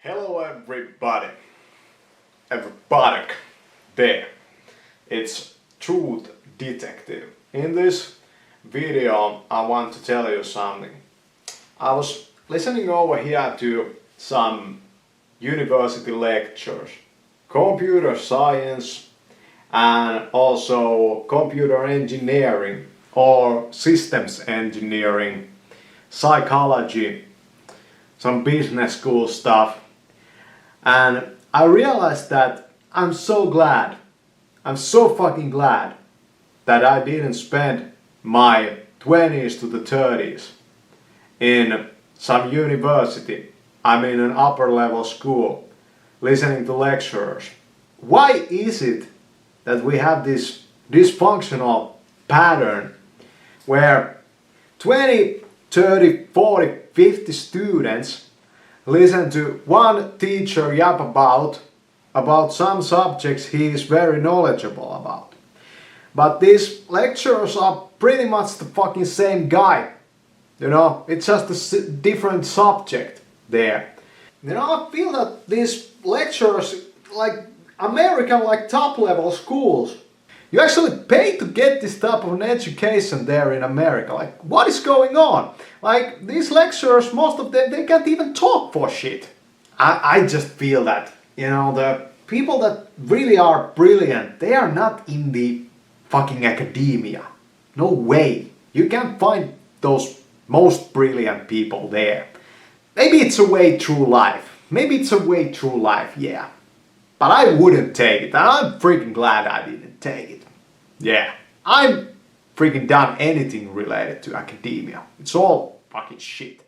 Hello everybody, everybody there. It's Truth Detective. In this video I want to tell you something. I was listening over here to some university lectures, computer science and also computer engineering or systems engineering, psychology, some business school stuff. And I realized that I'm so fucking glad that I didn't spend my 20s to the 30s in some university, I'm in an upper level school, listening to lecturers. Why is it that we have this dysfunctional pattern where 20, 30, 40, 50 students listen to one teacher yap about some subjects he is very knowledgeable about. But these lecturers are pretty much the fucking same guy. You know, it's just a different subject there. You know, I feel that these lecturers, like American, like top level schools, you actually pay to get this type of an education there in America. Like, what is going on? Like, these lecturers, most of them, they can't even talk for shit. I just feel that, you know, the people that really are brilliant, they are not in the fucking academia. No way. You can't find those most brilliant people there. Maybe it's a way through life. Yeah. But I wouldn't take it, and I'm freaking glad I didn't take it. Yeah, I'm freaking done anything related to academia. It's all fucking shit.